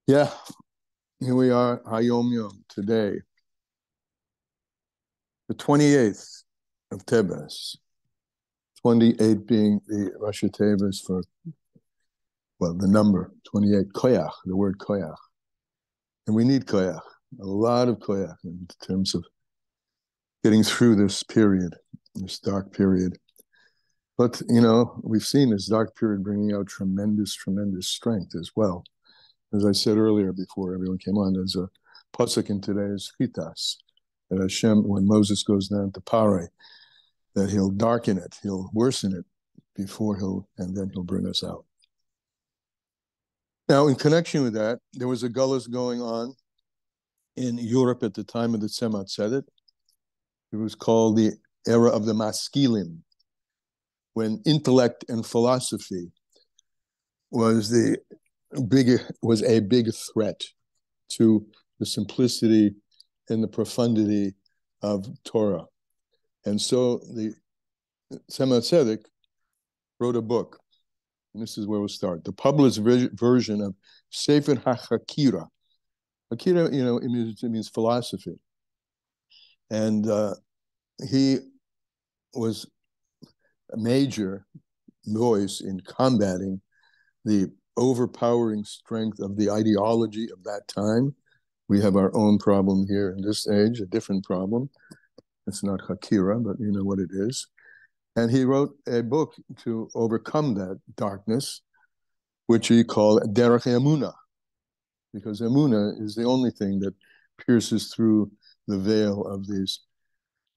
Yeah, here we are, Hayom Yom, today, the 28th of Teves, 28 being the Rosh Teves for, well, the number, 28, koyach, the word koyach. And we need koyach, a lot of koyach in terms of getting through this period, this dark period. But, we've seen this dark period bringing out tremendous, tremendous strength as well. As I said earlier, before everyone came on, there's a pasuk in today's Chitas that Hashem, when Moses goes down to Parai, that he'll darken it, he'll worsen it and then he'll bring us out. Now, in connection with that, there was a gullus going on in Europe at the time of the Tzemach Tzedek. It was called the era of the Maskilim, when intellect and philosophy was a big threat to the simplicity and the profundity of Torah. And so the Tzemach Tzedek wrote a book, and this is where we'll start. The published version of Sefer HaChakira. Hakira, it means philosophy. And he was a major voice in combating the overpowering strength of the ideology of that time. We have our own problem here in this age, a different problem. It's not Hakira, but you know what it is. And he wrote a book to overcome that darkness, which he called Derech Emunah, because Emunah is the only thing that pierces through the veil of these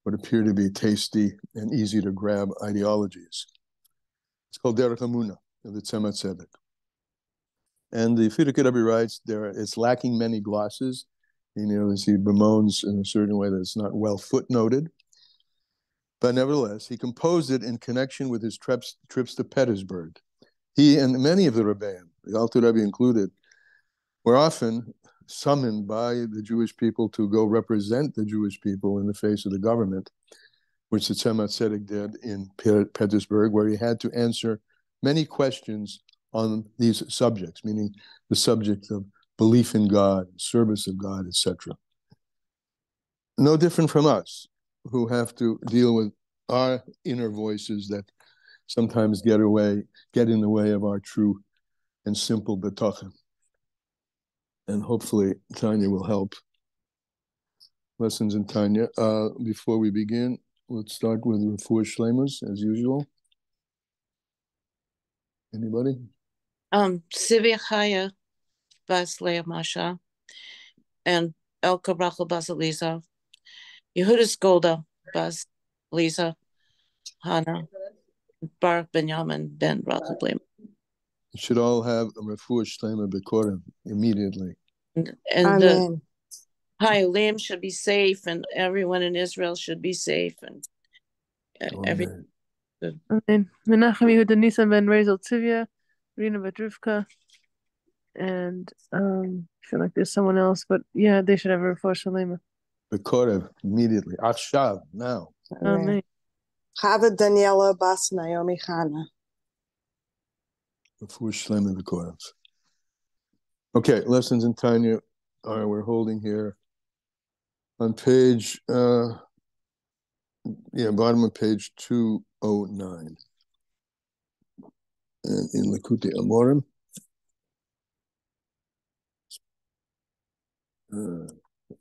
what appear to be tasty and easy to grab ideologies. It's called Derech Emunah of the Tzemach Tzedek. And the Frierdiker Rebbe writes, it's lacking many glosses. As he bemoans in a certain way that it's not well footnoted. But nevertheless, he composed it in connection with his trips to Petersburg. He and many of the Rebbeim, the Alter Rebbe included, were often summoned by the Jewish people to go represent the Jewish people in the face of the government, which the Tzemach Tzedek did in Petersburg, where he had to answer many questions on these subjects, meaning the subject of belief in God, service of God, etc. No different from us, who have to deal with our inner voices that sometimes get in the way of our true and simple betochen. And hopefully Tanya will help. Lessons in Tanya. Before we begin, let's start with Refuah Shleimus, as usual. Anybody? Sivi Chaya Bas Leah Masha and Elka Rachel Bas Elisa, Yehudis Golda Bas Lisa Hannah, Baruch Benjamin Ben Rachel Blame. You should all have a Refuah Shleima B'Korah immediately. And the Hayolim should be safe, and everyone in Israel should be safe, and everything good. Amen. Menachem Yehuda Nisan Ben Rezel Tivya, Rina Bedrivka, and I feel like there's someone else, but yeah, they should have a Refuah Shleima. B'Korah immediately. Achshav, now. Amen. Chava Daniela Bas Naomi Chana. Refuah Shleima B'Korah. Okay, lessons in Tanya we're holding here on page, bottom of page 209. And in Likutei Amorim. Where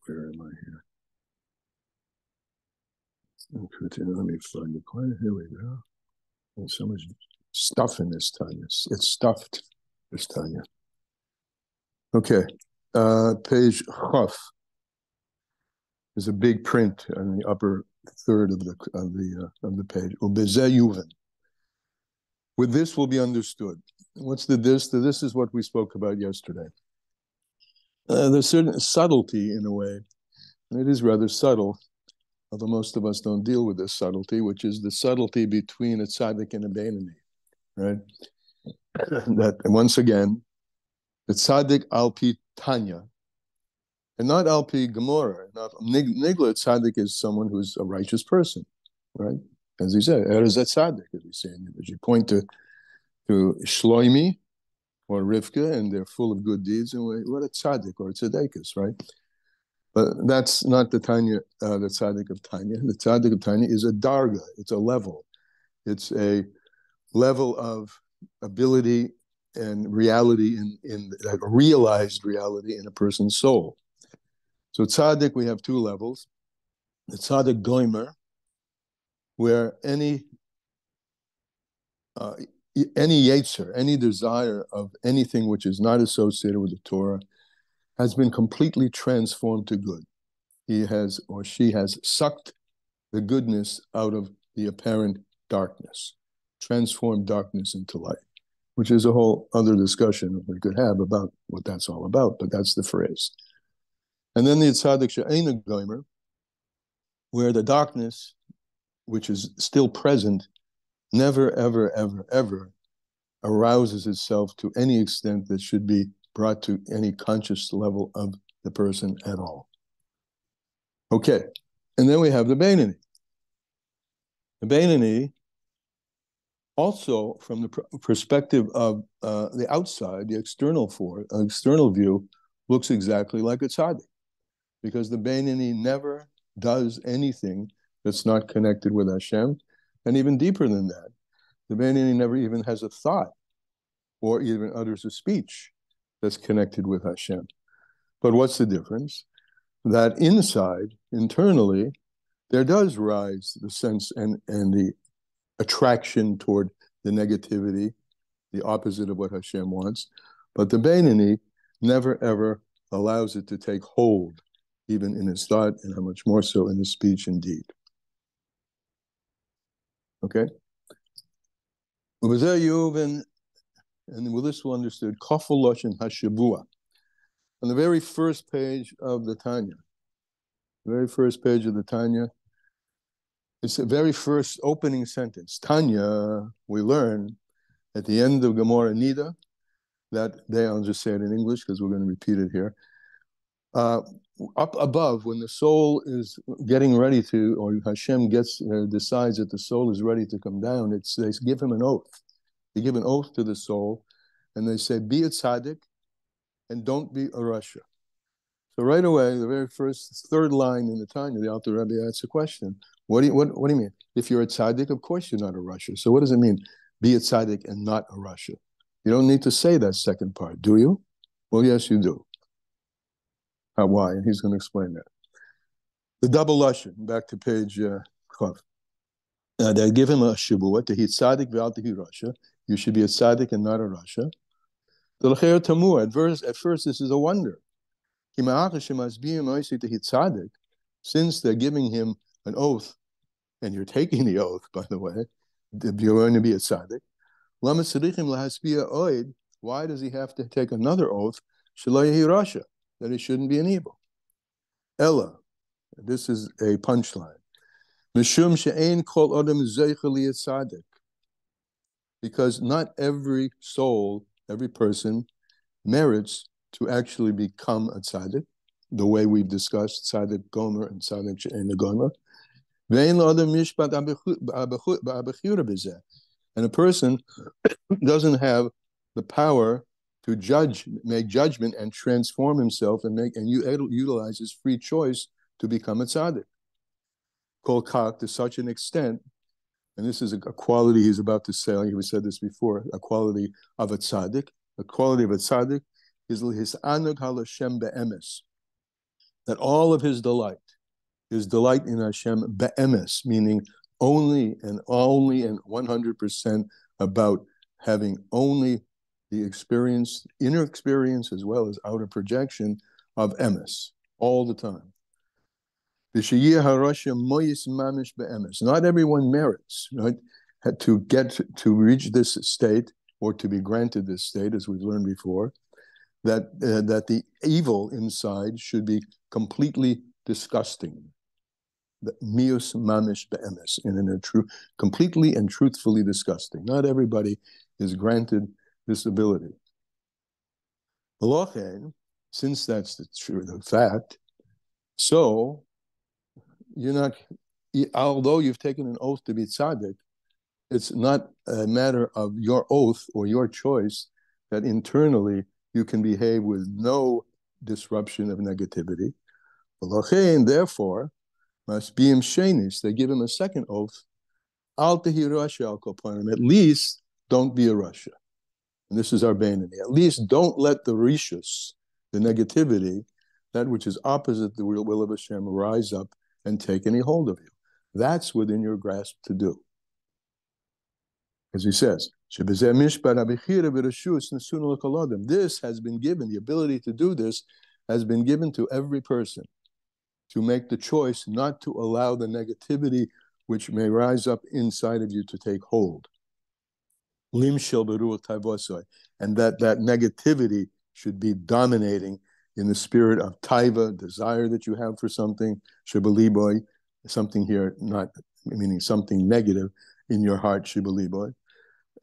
am I here? Let me find the point. Here we go. There's so much stuff in this Tanya. It's stuffed, this Tanya. Okay, page Chaf. There's a big print on the upper third of the page. Ubezeh Yuven. With this will be understood. What's the this? The this is what we spoke about yesterday. There's certain subtlety in a way, and it is rather subtle, although most of us don't deal with this subtlety, which is the subtlety between a tzaddik and a beinoni, right? That, once again, the tzaddik al-pi Tanya, and not al-pi Gemara. Nigla tzaddik is someone who's a righteous person, right? As he said, Erez tzaddik, as we say, as you point to Shloimi, or Rivka, and they're full of good deeds, and what a tzaddik or a tzaddikus, right? But that's not the Tanya, the tzaddik of Tanya. The tzaddik of Tanya is a darga. It's a level. It's a level of ability and reality in like a realized reality in a person's soul. So tzaddik, we have two levels. The tzaddik goimer, where any yetzer, any desire of anything which is not associated with the Torah, has been completely transformed to good. He has or she has sucked the goodness out of the apparent darkness, transformed darkness into light, which is a whole other discussion we could have about what that's all about, but that's the phrase. And then the tzaddik she'eina goimer, where the darkness, which is still present, never, ever, ever, ever arouses itself to any extent that should be brought to any conscious level of the person at all. Okay, and then we have the Beinoni. The Beinoni, also from the perspective of the outside, the external view, looks exactly like a tzaddik, because the Beinoni never does anything that's not connected with Hashem, and even deeper than that, the Beinoni never even has a thought or even utters a speech that's connected with Hashem. But what's the difference? That inside, internally, there does rise the sense and the attraction toward the negativity, the opposite of what Hashem wants. But the Beinoni never, ever allows it to take hold, even in his thought, and how much more so in his speech and deed. Okay? And with this we understood Kafel Lashon HaShavua. On the very first page of the Tanya, it's the very first opening sentence. Tanya, we learn at the end of Gemara Nida, I'll just say it in English because we're going to repeat it here. Up above, when the soul is getting ready to, or Hashem decides that the soul is ready to come down, they give him an oath. They give an oath to the soul, and they say, be a tzaddik, and don't be a rasha. So right away, the very third line in the Tanya, the Alter Rebbe asks a question. What do you mean? If you're a tzaddik, of course you're not a rasha. So what does it mean, be a tzaddik and not a rasha? You don't need to say that second part, do you? Well, yes, you do. Why? And he's going to explain that. The double lashon, back to page Chav. They give him a shibua, to he tzaddik v'al tehi rasha. You should be a tzaddik and not a rasha. At first, this is a wonder. Since they're giving him an oath, and you're taking the oath, by the way, you're going to be a tzaddik. Why does he have to take another oath? That he shouldn't be an evil. Ella, this is a punchline. Because not every soul, every person, merits to actually become a tzaddik, the way we've discussed tzaddik gomer and tzaddik in the gomer. And a person doesn't have the power to make judgment and transform himself and utilize his free choice to become a tzaddik. Kol kach, to such an extent, and this is a quality he's about to say, we said this before, a quality of a tzaddik. The quality of a tzaddik is his anug hal Hashem be'emes, that all of his delight in Hashem be'emes, meaning only and 100% about having only the experience, inner experience as well as outer projection of emes all the time. Not everyone merits, right, to reach this state or to be granted this state, as we've learned before, that the evil inside should be completely disgusting. Mius mamish be'emes, completely and truthfully disgusting. Not everybody is granted this ability. Since that's the fact, so you're not, although you've taken an oath to be tzaddik, it's not a matter of your oath or your choice that internally you can behave with no disruption of negativity. Therefore, must be shenis. They give him a second oath. Al tehi rasha al kopanim. At least don't be a rasha. And this is our Bainani. At least don't let the rishus, the negativity, that which is opposite the will of Hashem, rise up and take any hold of you. That's within your grasp to do. As he says, this has been given, the ability to do this has been given to every person, to make the choice not to allow the negativity which may rise up inside of you to take hold. And that negativity should be dominating in the spirit of taiva, desire that you have for something, shibaliboy, something here, not meaning something negative in your heart, shibaliboy.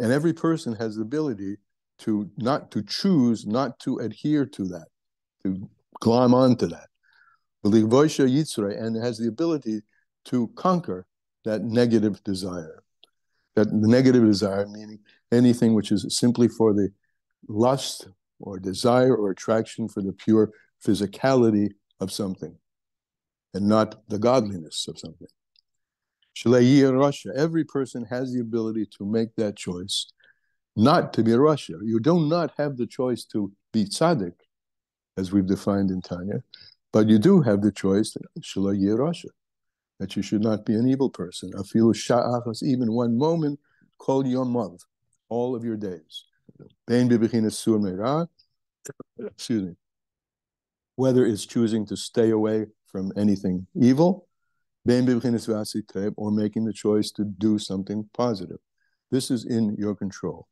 And every person has the ability to not to choose, not to adhere to that, to glom onto that. And has the ability to conquer that negative desire. That the negative desire, meaning anything which is simply for the lust or desire or attraction for the pure physicality of something, and not the godliness of something. Every person has the ability to make that choice, not to be a Rasha. You do not have the choice to be tzaddik, as we've defined in Tanya, but you do have the choice, that you should not be an evil person. Even one moment, kol yomav, all of your days. Excuse me. Whether it's choosing to stay away from anything evil, or making the choice to do something positive. This is in your control.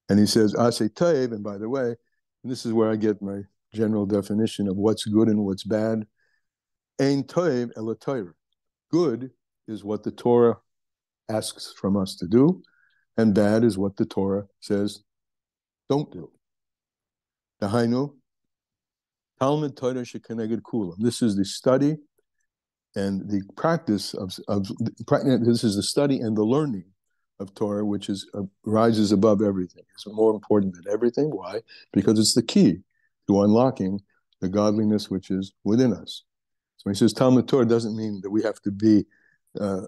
And he says, Asay Tev, and by the way, and this is where I get my general definition of what's good and what's bad. Ein Tev ela Torah. Good is what the Torah asks from us to do, and bad is what the Torah says don't do. Dahainu, Talmud Torah shekeneged kulam. This is the study and the practice of this is the study and the learning of Torah, which is rises above everything. It's more important than everything. Why? Because it's the key to unlocking the godliness which is within us. So he says Talmud Torah doesn't mean that we have to be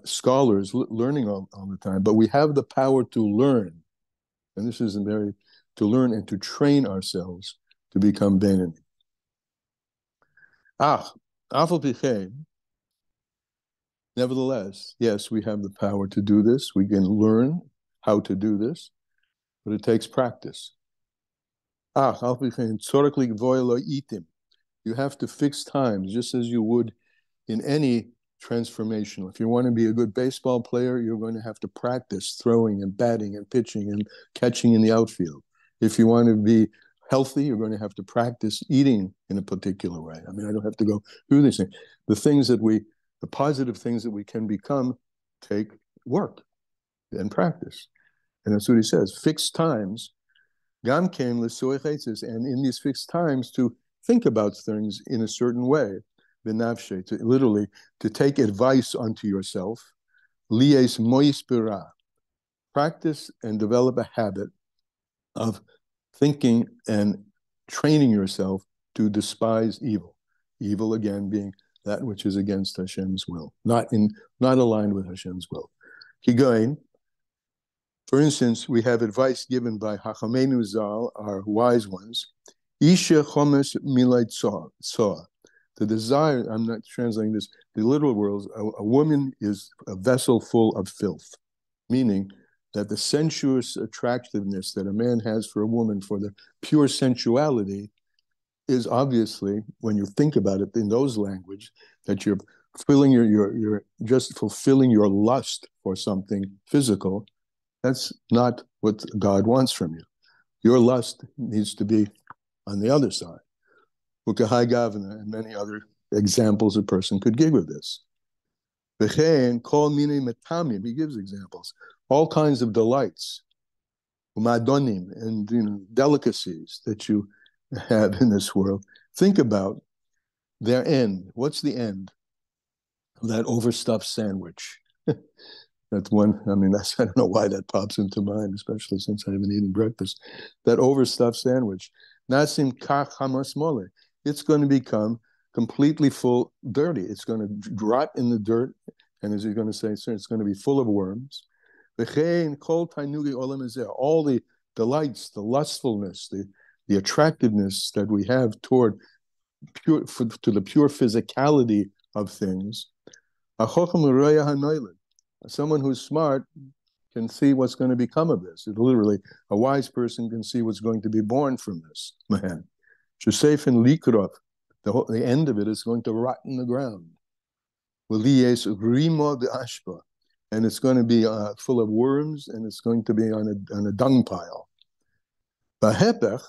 scholars learning all the time, but we have the power to learn. And this is to learn and to train ourselves to become Beinani. Afal Pichein. Nevertheless, yes, we have the power to do this. We can learn how to do this, but it takes practice. You have to fix times, just as you would in any transformation. If you want to be a good baseball player, you're going to have to practice throwing and batting and pitching and catching in the outfield. If you want to be healthy, you're going to have to practice eating in a particular way. I mean, I don't have to go through these things. The positive things that we can become take work and practice. And that's what he says. Fixed times, Gam came and in these fixed times to think about things in a certain way. Benavshe, literally to take advice onto yourself. Lies moispira. Practice and develop a habit of thinking and training yourself to despise evil. Evil again being that which is against Hashem's will, not aligned with Hashem's will. Kigoin, for instance, we have advice given by Hachamenu Zal, our wise ones. Isha chomes milait soa. The desire, I'm not translating this, the literal words, a woman is a vessel full of filth, meaning that the sensuous attractiveness that a man has for a woman, for the pure sensuality, is obviously, when you think about it in those language, that you're filling you're just fulfilling your lust for something physical. That's not what God wants from you. Your lust needs to be on the other side. Ukahai Gavana and many other examples a person could give of this. V'chein kol minei metamim, he gives examples. All kinds of delights, umadonim, and delicacies that you have in this world. Think about their end. What's the end of that overstuffed sandwich? That's one. I mean, I don't know why that pops into mind, especially since I haven't eaten breakfast. That overstuffed sandwich. Nasim kach hamas mole. It's going to become completely full, dirty. It's going to rot in the dirt, and as you're going to say, it's going to be full of worms. All the delights, the lustfulness, the attractiveness that we have toward to the pure physicality of things. Someone who's smart can see what's going to become of this. Literally, a wise person can see what's going to be born from this man. The end of it is going to rot in the ground. And it's going to be full of worms, and it's going to be on a dung pile. Now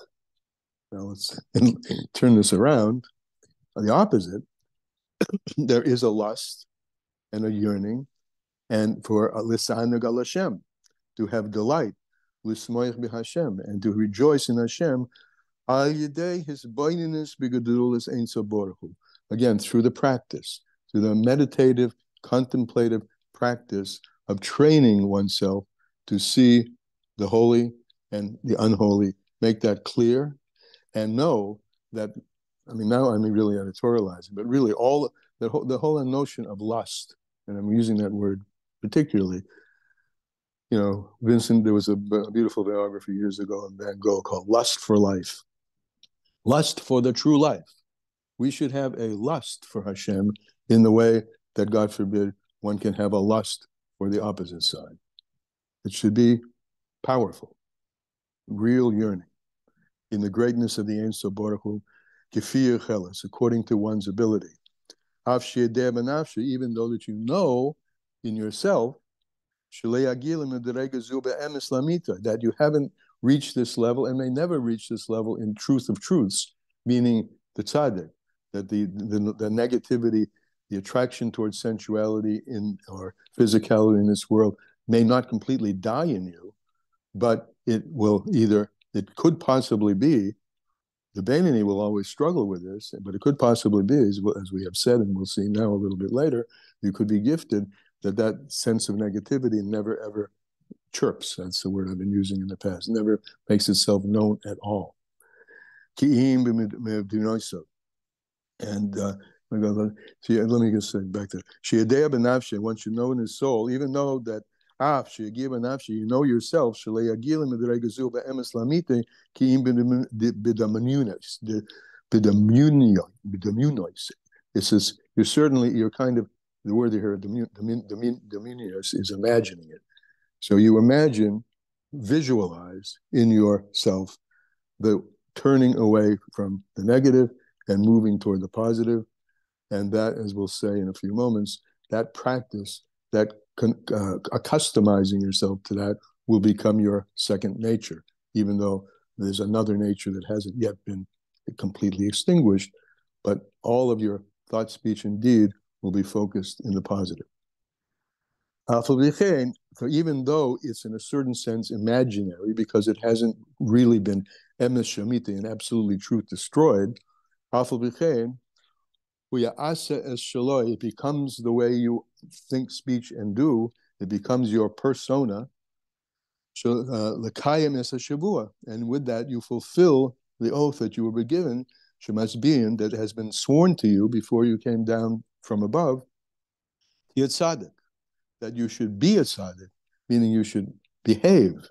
let's turn this around. The opposite, there is a lust and a yearning, and for lisanug al Hashem, to have delight, lismoich b'Hashem, and to rejoice in Hashem, al yedei his baininus b'gedulas ein so baruch hu. Again, through the practice, through the meditative, contemplative practice of training oneself to see the holy and the unholy, make that clear, and know that, I mean, now I'm really editorializing, but really the whole notion of lust, and I'm using that word particularly, Vincent, there was a beautiful biography years ago on Van Gogh called Lust for Life. Lust for the true life. We should have a lust for Hashem in the way that, God forbid, one can have a lust for the opposite side. It should be powerful, real yearning in the greatness of the Ein Sof Baruch Hu, kefir cheles, according to one's ability. Even though that you know in yourself that you haven't reached this level and may never reach this level in truth of truths, meaning the tzaddik, that the negativity, the attraction towards sensuality or physicality in this world may not completely die in you, but it could possibly be, the Beinoni will always struggle with this, but it could possibly be, as we have said, and we'll see now a little bit later, you could be gifted that sense of negativity never ever chirps. That's the word I've been using in the past. Never makes itself known at all. And let me just say back there. Once you know in his soul, even though that you know yourself, it says you're kind of, the word here, dominious, is imagining it. So you imagine, visualize in yourself the turning away from the negative and moving toward the positive. And that, as we'll say in a few moments, that practice, that accustomizing yourself to that will become your second nature, even though there's another nature that hasn't yet been completely extinguished. But all of your thought, speech, and deed will be focused in the positive. So even though it's in a certain sense imaginary, because it hasn't really been emes shamita, and absolutely truth destroyed, it becomes the way you think, speech, and do. It becomes your persona. And with that, you fulfill the oath that you were given, being that has been sworn to you before you came down from above, that you should be a tzaddik, meaning you should behave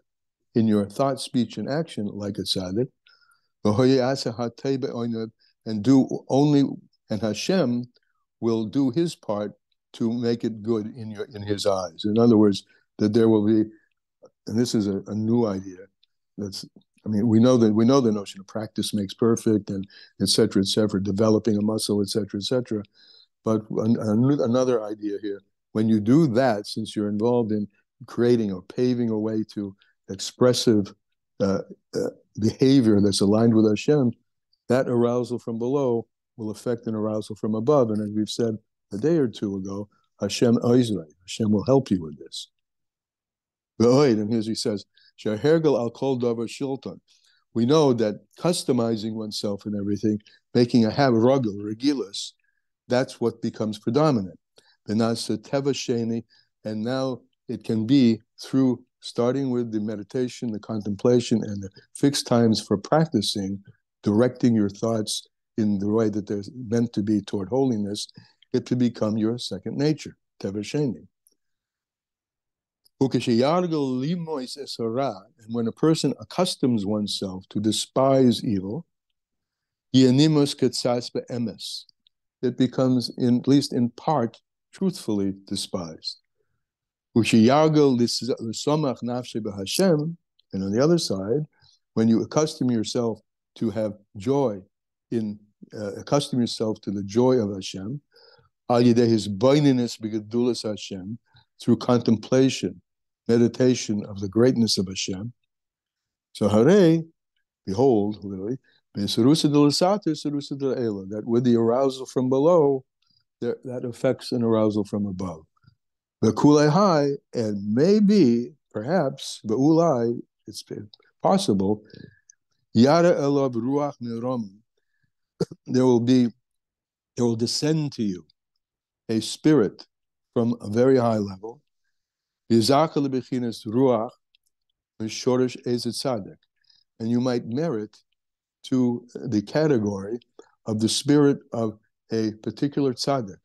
in your thought, speech, and action like a tzaddik, and do only, and Hashem will do his part to make it good in his eyes. In other words, that there will be, and this is a new idea. We know the notion of practice makes perfect, and et cetera, developing a muscle, et cetera. But another idea here, when you do that, since you're involved in creating or paving a way to expressive behavior that's aligned with Hashem, that arousal from below will affect an arousal from above. And as we've said a day or two ago, Hashem will help you with this. And here's he says, al kol davar shilton. We know that customizing oneself and everything, making a habit, regilas, that's what becomes predominant. And now it can be through starting with the meditation, the contemplation, and the fixed times for practicing, directing your thoughts in the way that they're meant to be toward holiness, it to become your second nature, Teves Sheni. And when a person accustoms oneself to despise evil, it becomes, at least in part, truthfully despised. And on the other side, when you accustom yourself to have joy accustom yourself to the joy of Hashem, Hashem, through contemplation, meditation of the greatness of Hashem. So hare, behold, literally, that with the arousal from below, that affects an arousal from above. And maybe, perhaps, it's possible, there will descend to you a spirit from a very high level, and you might merit to the category of the spirit of a particular tzaddik.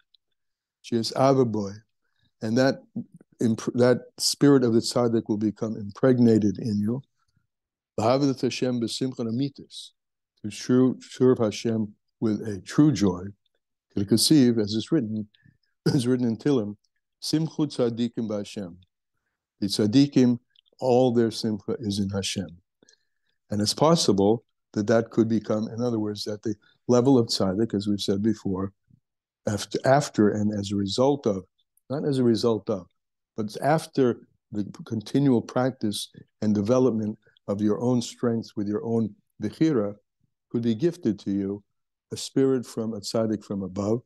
She is Avaboy, and that spirit of the tzaddik will become impregnated in you. To serve Hashem with a true joy. Conceive, as is written in Tillim, Simchu tzaddikim b'Hashem. The tzaddikim, all their simcha is in Hashem. And it's possible that could become, in other words, that the level of tzaddik, as we've said before, after and as a result of, not as a result of, but after the continual practice and development of your own strength with your own bechira, could be gifted to you a spirit from a tzaddik from above,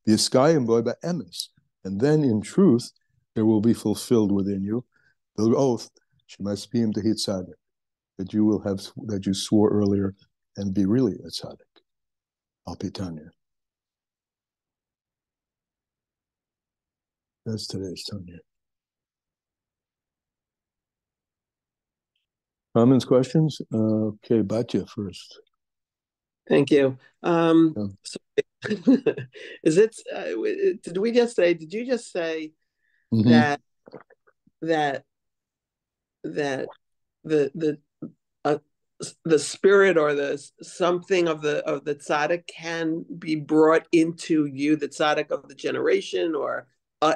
the iskayim boy by emes, and then in truth there will be fulfilled within you the oath shemaspiyim tehit tzaddik, that you will have, that you swore earlier, and be really a tzaddik. Al pi Tanya. That's today's Tanya. Comments, questions? Okay, Batya first. Thank you. Is it? Did you just say that the spirit or the something of the tzaddik can be brought into you, the tzaddik of the generation, or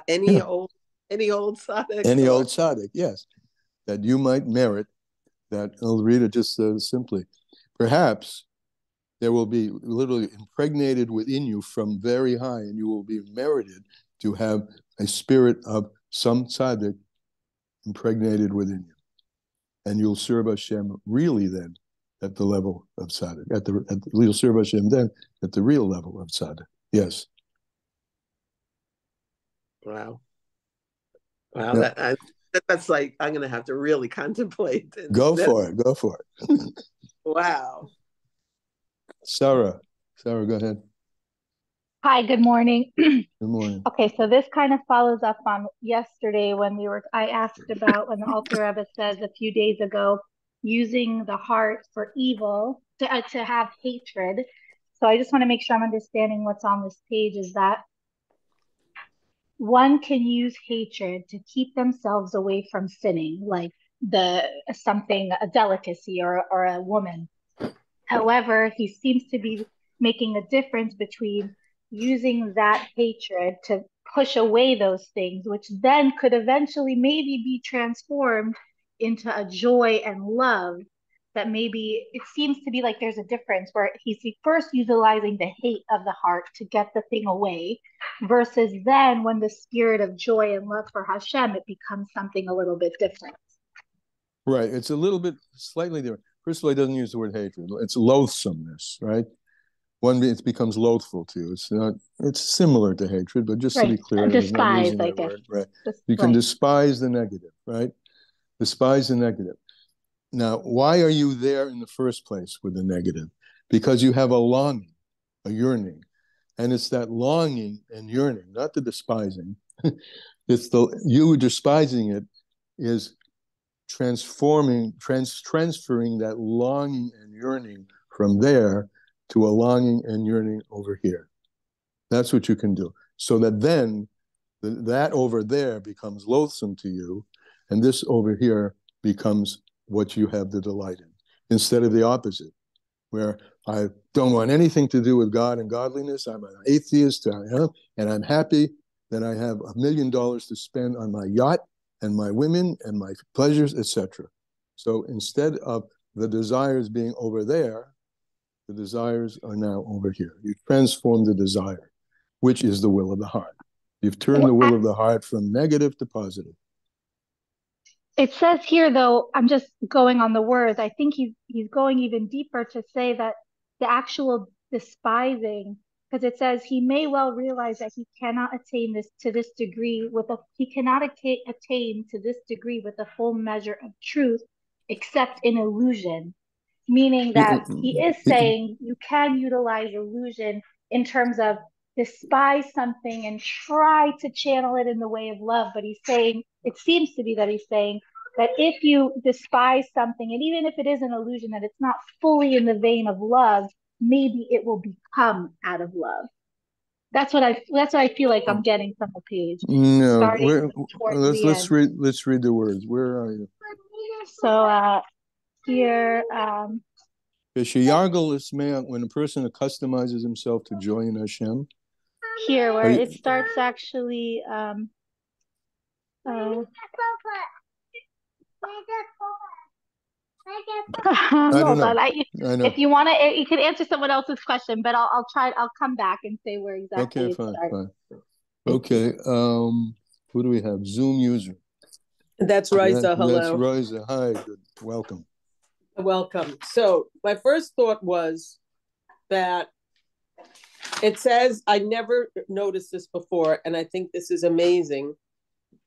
any old tzaddik? Any old tzaddik, yes. That you might merit that. I'll read it just simply. Perhaps there will be literally impregnated within you from very high, and you will be merited to have a spirit of some tzaddik impregnated within you. And you'll serve Hashem really then at the level of tzaddik. You'll serve Hashem then at the real level of tzaddik. Yes. Wow. Yeah. That's like, I'm going to have to really contemplate. Go for it. Wow. Sarah, go ahead. Hi, good morning. Good morning. Okay, so this kind of follows up on yesterday when I asked about when the Alter Rebbe says a few days ago, using the heart for evil, to have hatred. So I just want to make sure I'm understanding what's on this page, is that one can use hatred to keep themselves away from sinning, like a delicacy or a woman. However, he seems to be making a difference between using that hatred to push away those things, which then could eventually maybe be transformed into a joy and love. That maybe it seems to be like there's a difference where he's first utilizing the hate of the heart to get the thing away, versus then when the spirit of joy and love for Hashem, it becomes something a little bit different. Right. It's a little bit slightly different. First of all, he doesn't use the word hatred. It's loathsomeness, right? It becomes loathful to you. It's similar to hatred, but just to be clear, despise, I guess. Right. You can despise the negative, right? Despise the negative. Now, why are you there in the first place with the negative? Because you have a longing, a yearning. And it's that longing and yearning, not the despising, It's you despising it is transferring that longing and yearning from there to a longing and yearning over here. That's what you can do. So that then that over there becomes loathsome to you, and this over here becomes what you have the delight in, instead of the opposite, where I don't want anything to do with God and godliness. I'm an atheist, and I'm happy that I have $1 million to spend on my yacht and my women and my pleasures, etc. So instead of the desires being over there, the desires are now over here. You transform the desire, which is the will of the heart. You've turned the will of the heart from negative to positive. It says here, though, I'm just going on the words. I think he's going even deeper to say that the actual despising, because it says he may well realize that he cannot attain to this degree with a full measure of truth, except in illusion. Meaning that he is saying you can utilize illusion in terms of despise something and try to channel it in the way of love. But he's saying, it seems to be that he's saying that if you despise something, and even if it is an illusion, that it's not fully in the vein of love, maybe it will become out of love. That's what I feel like I'm getting from the page. No, let's read the words. Where are you? So here, when a person customizes himself to joy in Hashem. Here, where it starts actually. Hold on. I know. If you want to, you can answer someone else's question, but I'll try. I'll come back and say where exactly. Okay, fine. Okay. Who do we have? Zoom user. That's Riza. Hello. That's Riza. Hi. Good. Welcome. Welcome. So my first thought was that it says, I never noticed this before, and I think this is amazing,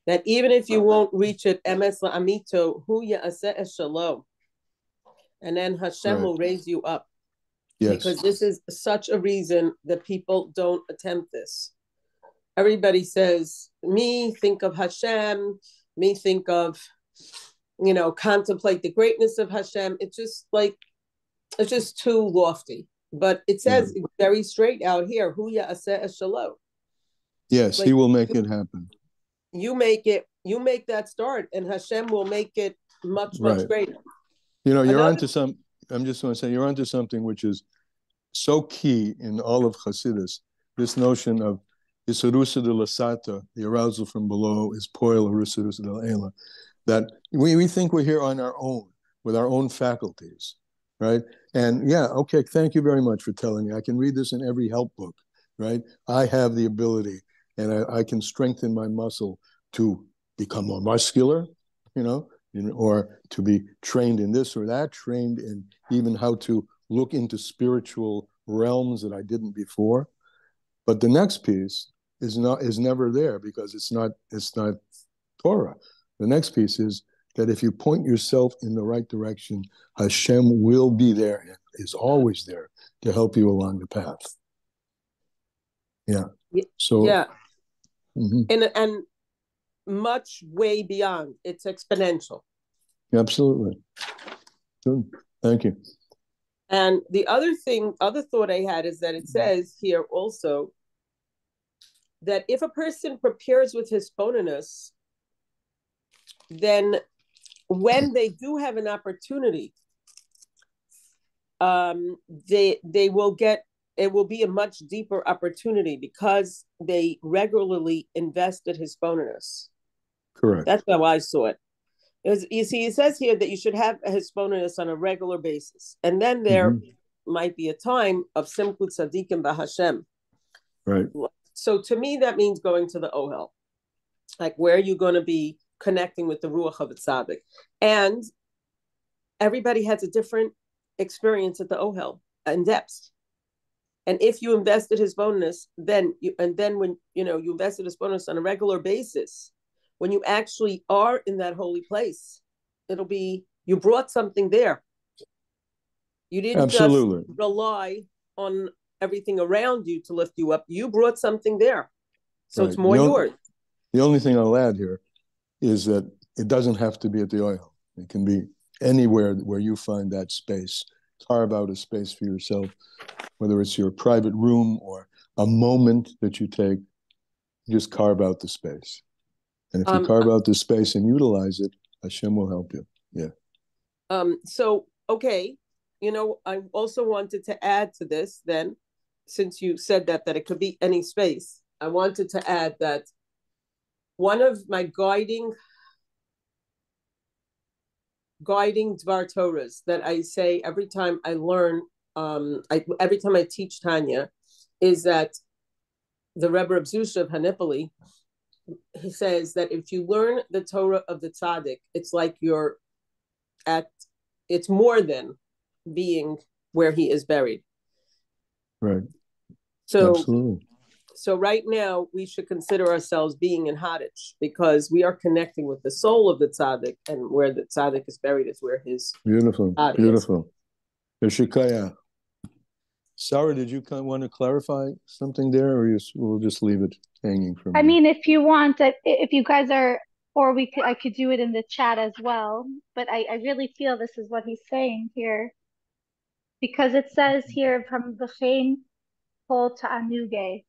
that even if you won't reach it, emes la'amito, hu ya'aseh shalom, and then Hashem will raise you up. Yes. Because this is such a reason that people don't attempt this. Everybody says, me think of Hashem, me think of, contemplate the greatness of Hashem. It's just too lofty. But it says very straight out here, hu ya'aseh shalom. Yes, he will make it happen. You make that start, and Hashem will make it much, much greater. You're onto some. I'm just going to say you're onto something which is so key in all of Hasidus. This notion of Isarusa de Lasata, the arousal from below, is Poil Arusarusa de Ela. That we think we're here on our own, with our own faculties, right? And okay, thank you very much for telling me. I can read this in every help book, right? I have the ability, and I can strengthen my muscle to become more muscular, or to be trained in this or that, trained in even how to look into spiritual realms that I didn't before. But the next piece is never there, because it's not Torah. The next piece is that if you point yourself in the right direction, Hashem will be there and is always there to help you along the path. Yeah. So and much way beyond. It's exponential. Absolutely. Good. Thank you. And the other thought I had is that it says here also that if a person prepares with his bonus, then when they do have an opportunity, they will get, it will be a much deeper opportunity because they regularly invested his bonus. Correct. That's how I saw it. You see, it says here that you should have a hisbonenus on a regular basis. And then there might be a time of simchut tzadikim b'Hashem. Right. So to me, that means going to the Ohel. Like, where are you going to be connecting with the Ruach of Tzadik? And everybody has a different experience at the Ohel in depth. And if you invested his bonus, then when you invested his bonus on a regular basis, when you actually are in that holy place, it'll be, you brought something there. You didn't just rely on everything around you to lift you up. You brought something there. So it's more yours. The only thing I'll add here is that it doesn't have to be at the oil. It can be anywhere where you find that space. Carve out a space for yourself, whether it's your private room or a moment that you take, just carve out the space. And if you carve out the space and utilize it, Hashem will help you. Yeah. So, okay, I also wanted to add to this then, since you said that it could be any space. I wanted to add that one of my guiding Dvar Torahs that I say every time I learn, every time I teach Tanya, is that the Rebbe of Zusha of Hanipoli, he says that if you learn the Torah of the Tzaddik, it's like it's more than being where he is buried. Right. So, absolutely. So right now we should consider ourselves being in Hadich because we are connecting with the soul of the Tzaddik, and where the Tzaddik is buried is where his beautiful, body beautiful. Yeshikaya. Sarah, did you want to clarify something there, or we'll just leave it hanging for me? I mean, if you want, if you guys are, or I could do it in the chat as well. But I really feel this is what he's saying here, because it says here from the Chaim Kol Ta'anuge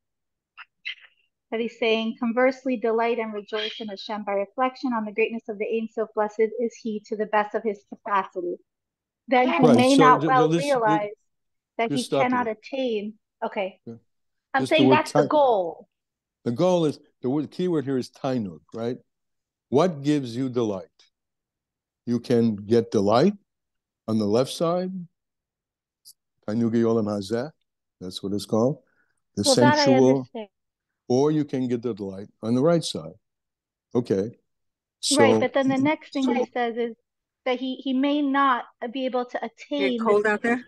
that he's saying, conversely, delight and rejoice in Hashem by reflection on the greatness of the Ein Sof. Blessed is he to the best of his capacity. Then he may not well realize that he cannot attain. Okay. Yeah. I'm saying that's the goal. The goal is, the key word here is tainug, right? What gives you delight? You can get delight on the left side. Tainugi olam hazeh, that's what it's called. The sensual. Or you can get the delight on the right side. Okay. So, right, but then the next thing he says is that he may not be able to attain cold out there?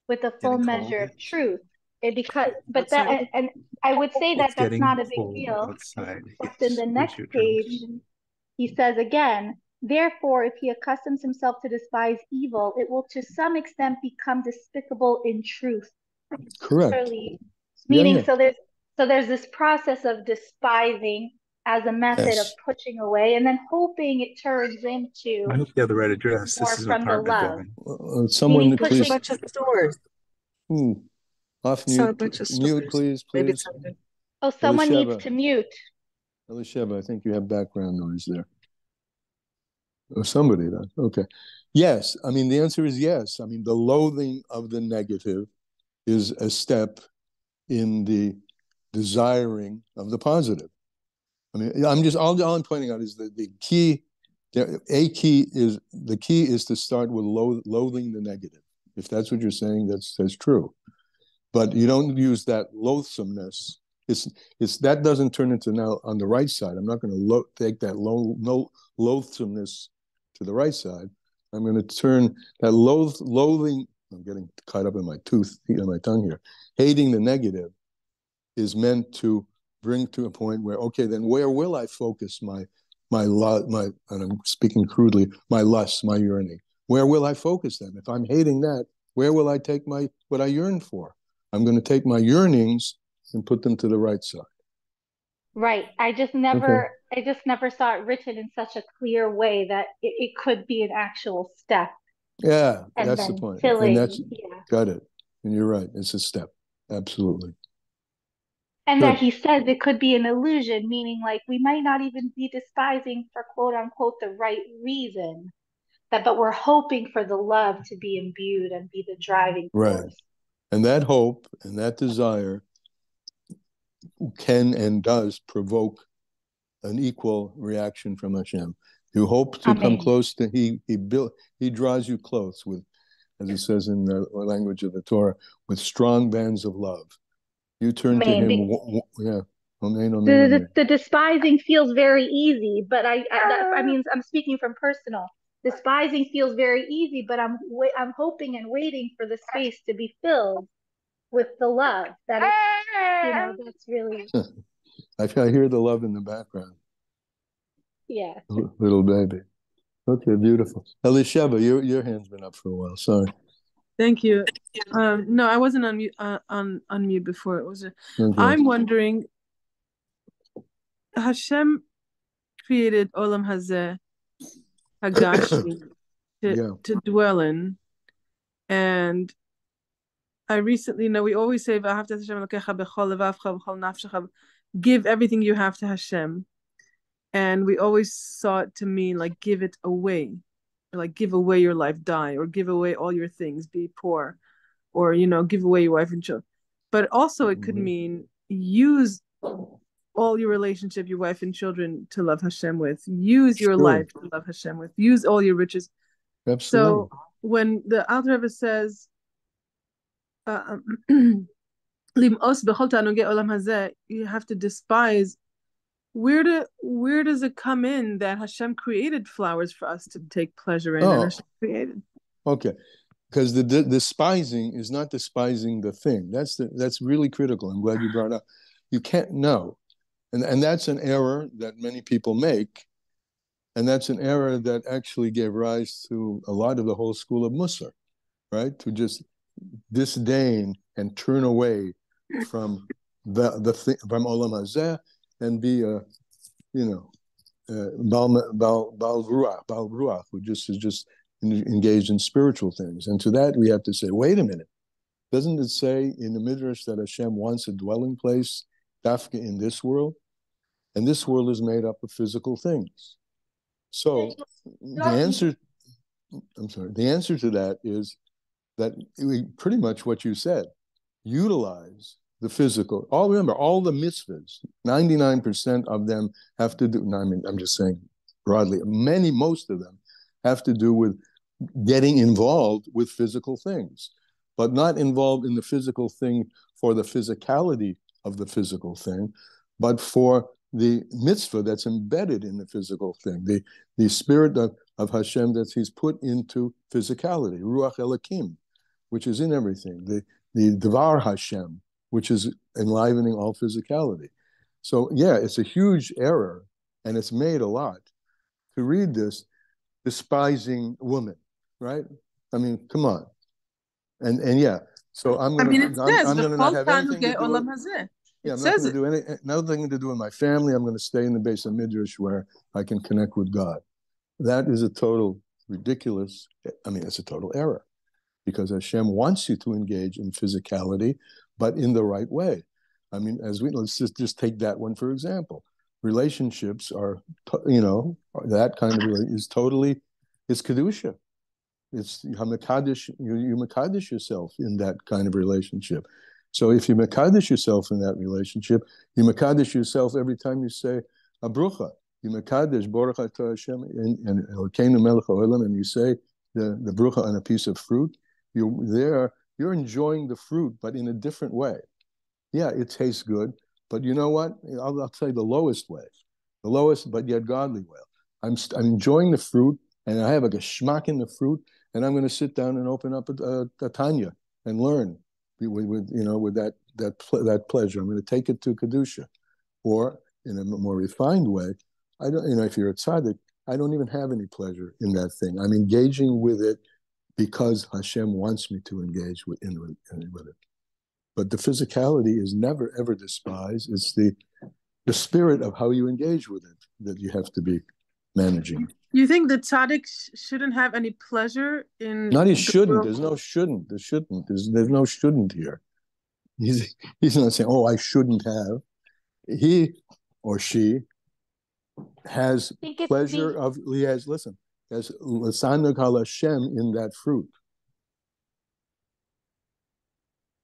With the full measure of truth. But that, and I would say that that's not a big deal. Outside. But then the next page, he says again, therefore, if he accustoms himself to despise evil, it will to some extent become despicable in truth. Correct. Meaning, so there's this process of despising as a method of pushing away, and then hoping it turns into. I hope you have the right address. This is an apartment building. Someone please. A bunch of stores. Off mute. Mute, please. Oh, someone needs to mute. Elisheva, I think you have background noise there. Or somebody does. Okay. Yes. I mean, the answer is yes. I mean, the loathing of the negative is a step in the desiring of the positive. I mean, all I'm pointing out is that the key is to start with loathing the negative. If that's what you're saying, that's true. But you don't use that loathsomeness. It's that doesn't turn into now on the right side. I'm not going to take that loathsomeness to the right side. I'm going to turn that loathing. I'm getting caught up in my tongue here. Hating the negative is meant to bring to a point where, okay, then where will I focus my and I'm speaking crudely, my lust, my yearning? Where will I focus them? If I'm hating that, where will I take what I yearn for? I'm going to take my yearnings and put them to the right side. Right. I just never saw it written in such a clear way that it could be an actual step. Yeah, that's the point. Got it. And you're right. It's a step. Absolutely. And that he says it could be an illusion, meaning like we might not even be despising for quote unquote the right reason, but we're hoping for the love to be imbued and be the driving force. Right. And that hope and that desire can and does provoke an equal reaction from Hashem. You hope to come close to he draws you close with, as it says in the language of the Torah, with strong bands of love. You turn to him. The despising feels very easy, but I mean, I'm speaking from personal. Despising feels very easy, but I'm hoping and waiting for the space to be filled with the love. That's really. I hear the love in the background. Yeah. Little baby. Okay, beautiful. Elisheva, your hand's been up for a while. Sorry. Thank you. No, I wasn't on mute before. It was. I'm wondering. Hashem created Olam Hazeh, Hagashmi, to dwell in. And I recently know we always say, give everything you have to Hashem. And we always saw it to mean like give it away. Like give away your life, die, or give away all your things, be poor, or give away your wife and children. But also it could mean use all your relationship, your wife and children to love Hashem with. Use your life to love Hashem with. Use all your riches. Absolutely. So when the Alter Rebbe says, you have to despise. Where does it come in that Hashem created flowers for us to take pleasure in, and Hashem created? Okay, because the despising is not despising the thing. That's really critical. I'm glad you brought it up. You can't know, and that's an error that many people make, and that's an error that actually gave rise to a lot of the whole school of Musar, right? To just disdain and turn away from the thing, from Olam Hazeh, and be a, Bal Ruach, who is just engaged in spiritual things. And to that we have to say, wait a minute, doesn't it say in the Midrash that Hashem wants a dwelling place, dafka, in this world? And this world is made up of physical things. So the answer to that is that we pretty much what you said, utilize the physical. Remember, all the mitzvahs, 99% of them have to do, I'm just saying broadly, most of them have to do with getting involved with physical things, but not involved in the physical thing for the physicality of the physical thing, but for the mitzvah that's embedded in the physical thing, the spirit of Hashem that he's put into physicality, Ruach Elokim, which is in everything, the Dvar Hashem, which is enlivening all physicality. So yeah, it's a huge error, and it's made a lot, to read this despising woman, right? I mean, come on. And yeah, so I'm going to not have anything to do with, I'm not going to do nothing to do with my family. I'm going to stay in the base of Midrash where I can connect with God. That is a total ridiculous, it's a total error, because Hashem wants you to engage in physicality, but in the right way. Let's just take that one for example. Relationships are, that kind of is totally, it's kedusha. It's hamakadosh. You makadosh yourself in that kind of relationship. So if you makadosh yourself in that relationship, you makadosh yourself every time you say a brucha. You makadosh Baruch Atah Hashem and Elokeinu Melech Haolam, and you say the brucha on a piece of fruit. You're enjoying the fruit, but in a different way. Yeah, it tastes good, but you know what? I'll say the lowest way, the lowest but yet godly way. I'm enjoying the fruit, and I have like a schmack in the fruit, and I'm going to sit down and open up a Tanya and learn with that pleasure. I'm going to take it to kedusha, or in a more refined way, I don't. If you're a tzaddik, I don't even have any pleasure in that thing. I'm engaging with it because Hashem wants me to engage with it. But the physicality is never ever despised. It's the spirit of how you engage with it that you have to be managing. You think the tzaddik shouldn't have any pleasure in? Not he shouldn't. There's no shouldn't. There's no shouldn't here. He's not saying, oh, I shouldn't have. He or she has pleasure of. He has Lasanag al Hashem in that fruit.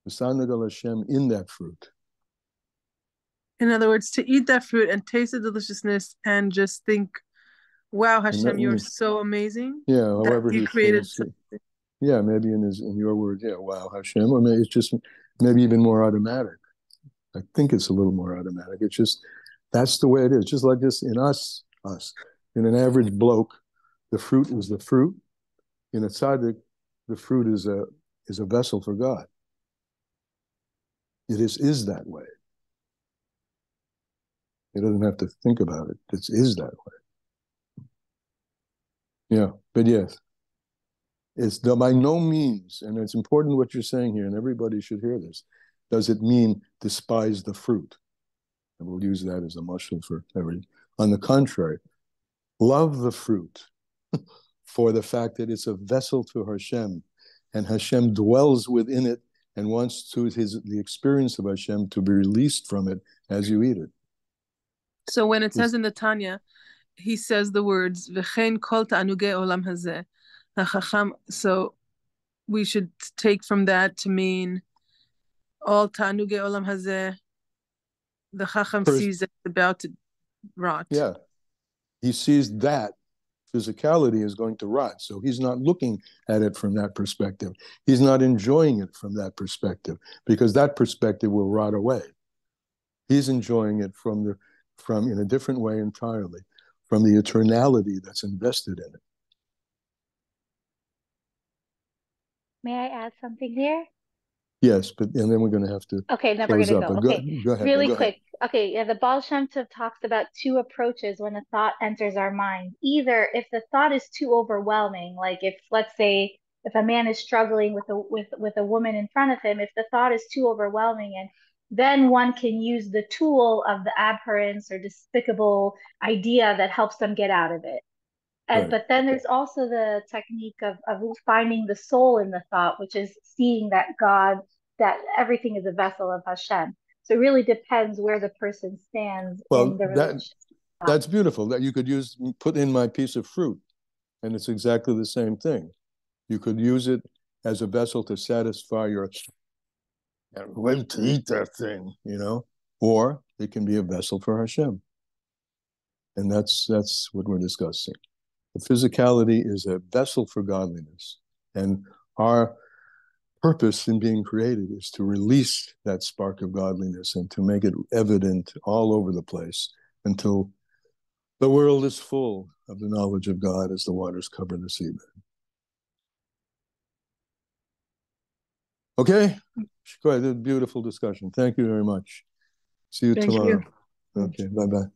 Lasanag al Hashem in that fruit. In other words, to eat that fruit and taste the deliciousness and just think, wow, Hashem, you're so amazing. Yeah, however he created something. Yeah, maybe in your words, yeah, wow, Hashem. Or maybe it's just maybe even more automatic. I think it's a little more automatic. It's just, that's the way it is. Just like this in us. In an average bloke, the fruit is the fruit. In a tzaddik, the fruit is a vessel for God. It is that way. He doesn't have to think about it. It is that way. Yeah, but yes. It's by no means, and it's important what you're saying here, and everybody should hear this, does it mean despise the fruit. And we'll use that as a mashal for everything. On the contrary, love the fruit for the fact that it's a vessel to Hashem, and Hashem dwells within it and wants the experience of Hashem to be released from it as you eat it. So when it says in the Tanya, he says the words "V'chein kol ta'anugei olam hazeh." So we should take from that to mean all ta'anugei olam hazeh. The Chacham sees it's about to rot. Yeah, he sees that physicality is going to rot. So he's not looking at it from that perspective. He's not enjoying it from that perspective, because that perspective will rot away. He's enjoying it from in a different way entirely, from the eternality that's invested in it. May I add something here? Yes, and then we're going to have to. Okay, then we're going to go. Okay, go ahead. Really go quick. Ahead. Okay, yeah, the Baal Shem Tov talks about two approaches when a thought enters our mind. Either if the thought is too overwhelming, like if, let's say, if a man is struggling with a woman in front of him, if the thought is too overwhelming, and then one can use the tool of the abhorrence or despicable idea that helps them get out of it. And, right. But then there's also the technique of finding the soul in the thought, which is seeing that that everything is a vessel of Hashem. So it really depends where the person stands in the relationship. That's beautiful. That you could put in my piece of fruit, and it's exactly the same thing. You could use it as a vessel to satisfy your, when to eat that thing, or it can be a vessel for Hashem. And that's what we're discussing. The physicality is a vessel for godliness. And our purpose in being created is to release that spark of godliness and to make it evident all over the place until the world is full of the knowledge of God as the waters cover the seabed. Okay? Go ahead. Beautiful discussion. Thank you very much. See you tomorrow. Okay, bye-bye.